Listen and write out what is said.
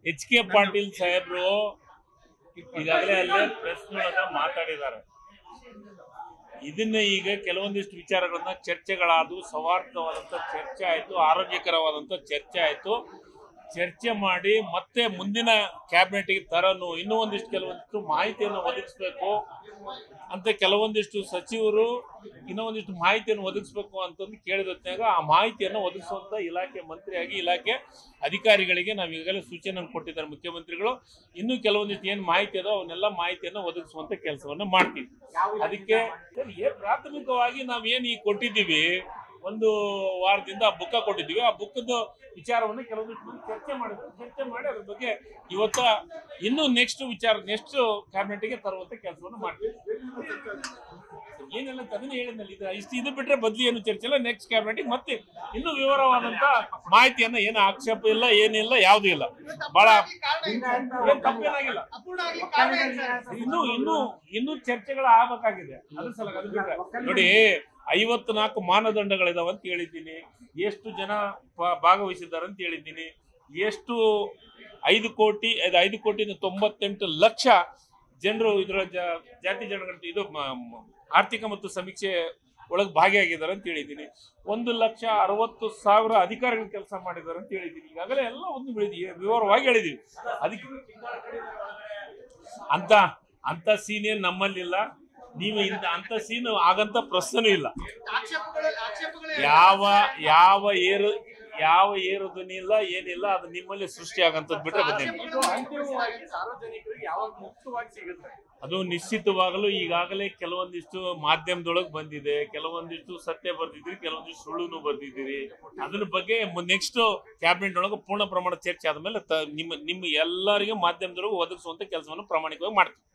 HK Patil ಸಾಹೇಬ್ರು ಈಗಾಗಲೇ ಅಲ್ಲೇ ಪ್ರೆಸ್ ಮೂಲಕ ಮಾತಾಡಿದ್ದಾರೆ. ಇದನ್ನ ಈಗ ಕೆಲವೊಂದಿಷ್ಟು ವಿಚಾರಗಳನ್ನ ಚರ್ಚೆಗಳಾದವು, ಸೌಹಾರ್ದವಾದಂಥ ಚರ್ಚೆ ಆಯಿತು, ಆರೋಗ್ಯಕರವಾದಂಥ ಚರ್ಚೆ ಆಯಿತು. ಚರ್ಚೆ ಮಾಡಿ ಮತ್ತೆ ಮುಂದಿನ ಕ್ಯಾಬಿನೆಟ್ಗೆ ತರನು ಇನ್ನೂ ಒಂದಿಷ್ಟು ಕೆಲವೊಂದಿಷ್ಟು ಮಾಹಿತಿಯನ್ನು ಒದಗಿಸ್ಬೇಕು ಅಂತ ಕೆಲವೊಂದಿಷ್ಟು ಸಚಿವರು ಇನ್ನೂ ಒಂದಿಷ್ಟು ಮಾಹಿತಿಯನ್ನು ಒದಗಿಸ್ಬೇಕು ಅಂತಂದು ಕೇಳಿದಾಗ ಆ ಮಾಹಿತಿಯನ್ನು ಒದಗಿಸುವಂತ ಇಲಾಖೆ ಮಂತ್ರಿಯಾಗಿ ಇಲಾಖೆ ಅಧಿಕಾರಿಗಳಿಗೆ ನಾವು ಈಗಾಗಲೇ ಸೂಚನೆಯನ್ನು ಕೊಟ್ಟಿದ್ದಾರೆ ಮುಖ್ಯಮಂತ್ರಿಗಳು. ಇನ್ನೂ ಕೆಲವೊಂದಿಷ್ಟು ಏನು ಮಾಹಿತಿ ಅದೋ ಅವನ್ನೆಲ್ಲ ಮಾಹಿತಿಯನ್ನು ಒದಗಿಸುವಂತ ಕೆಲಸವನ್ನು ಮಾಡ್ತೀವಿ. ಅದಕ್ಕೆ ಪ್ರಾಥಮಿಕವಾಗಿ ನಾವೇನು ಈಗ ಕೊಟ್ಟಿದ್ದೀವಿ, ಒಂದು ವಾರದಿಂದ ಬುಕ್ಕ ಕೊಟ್ಟಿದ್ದೀವಿ. ಆ ಬುಕ್ಕದ ವಿಚಾರವನ್ನು ಕೆಲವೊಂದಿಷ್ಟು ಚರ್ಚೆ ಮಾಡಿ ಅದ್ರ ಬಗ್ಗೆ ಇವತ್ತು ಇನ್ನು ನೆಕ್ಸ್ಟ್ ಕ್ಯಾಬಿನೆಟ್ಗೆ ತರುವಂತ ಕೆಲಸವನ್ನು ಮಾಡ್ತೀವಿ. ಏನೆಲ್ಲ ಅದನ್ನ ಹೇಳಿದ್ನಲ್ಲಿ ಇದು ಬಿಟ್ರೆ ಬದಲಿ ಏನು ಚರ್ಚೆ ಇಲ್ಲ. ನೆಕ್ಸ್ಟ್ ಕ್ಯಾಬಿನೆಟ್ಗೆ ಮತ್ತೆ ಇನ್ನೂ ವಿವರವಾದಂತ ಮಾಹಿತಿಯನ್ನ ಏನು ಆಕ್ಷೇಪ ಇಲ್ಲ, ಏನಿಲ್ಲ, ಯಾವುದೂ ಇಲ್ಲ. ಬಹಳ ತಪ್ಪೇನಾಗಿಲ್ಲ. ಇನ್ನೂ ಚರ್ಚೆಗಳು ಆಗಬೇಕಾಗಿದೆ. ಅದ್ರ ಸಲ ಅದು ಬಿಟ್ರೆ ನೋಡಿ 54 ಮಾನದಂಡಗಳಿದಾವೆ ಅಂತ ಹೇಳಿದ್ದೀನಿ. ಎಷ್ಟು ಜನ ಭಾಗವಹಿಸಿದ್ದಾರೆ ಅಂತ ಹೇಳಿದ್ದೀನಿ. ಎಷ್ಟು 5 ಕೋಟಿ 98 ಲಕ್ಷ ಜನರು ಇದರ ಜಾತಿ ಜನಗಣತಿ ಇದು ಆರ್ಥಿಕ ಮತ್ತು ಸಮೀಕ್ಷೆ ಒಳಗೆ ಭಾಗಿಯಾಗಿದ್ದಾರೆ ಅಂತ ಹೇಳಿದ್ದೀನಿ. 1,60,000 ಅಧಿಕಾರಿಗಳು ಕೆಲಸ ಮಾಡಿದ್ದಾರೆ ಅಂತ ಹೇಳಿದ್ದೀನಿ. ಈಗಾಗಲೇ ಎಲ್ಲ ಒಂದು ವಿವರವಾಗಿ ಹೇಳಿದೀವಿ. ಅದಕ್ಕೆ ಅಂತ ಸೀನ್ ನಮ್ಮಲ್ಲಿಲ್ಲ. ನೀವು ಅಂತ ಸೀನ್ ಆಗಂತ ಪ್ರಶ್ನೆನೂ ಇಲ್ಲ. ಯಾವ ಏರು ಧ್ವನಿ ಇಲ್ಲ, ಏನಿಲ್ಲ. ಅದು ನಿಮ್ಮಲ್ಲಿ ಸೃಷ್ಟಿ ಆಗಂತದ್ ಬಿಟ್ರೆ ಅದು ನಿಶ್ಚಿತವಾಗಲೂ ಈಗಾಗಲೇ ಕೆಲವೊಂದಿಷ್ಟು ಮಾಧ್ಯಮದೊಳಗೆ ಬಂದಿದೆ, ಕೆಲವೊಂದಿಷ್ಟು ಸತ್ಯ ಬರ್ದಿದ್ದೀರಿ, ಕೆಲವೊಂದಿಷ್ಟು ಸುಳ್ಳುನು ಬರ್ದಿದ್ದೀರಿ. ಅದ್ರ ಬಗ್ಗೆ ನೆಕ್ಸ್ಟ್ ಕ್ಯಾಬಿನೆಟ್ ಒಳಗೆ ಪೂರ್ಣ ಪ್ರಮಾಣ ಚರ್ಚೆ ಆದ್ಮೇಲೆ ನಿಮ್ಮ ಎಲ್ಲರಿಗೂ ಮಾಧ್ಯಮದೊಳಗೆ ಒದಗಿಸುವಂತ ಕೆಲಸವನ್ನು ಪ್ರಾಮಾಣಿಕವಾಗಿ ಮಾಡ್ತೀವಿ.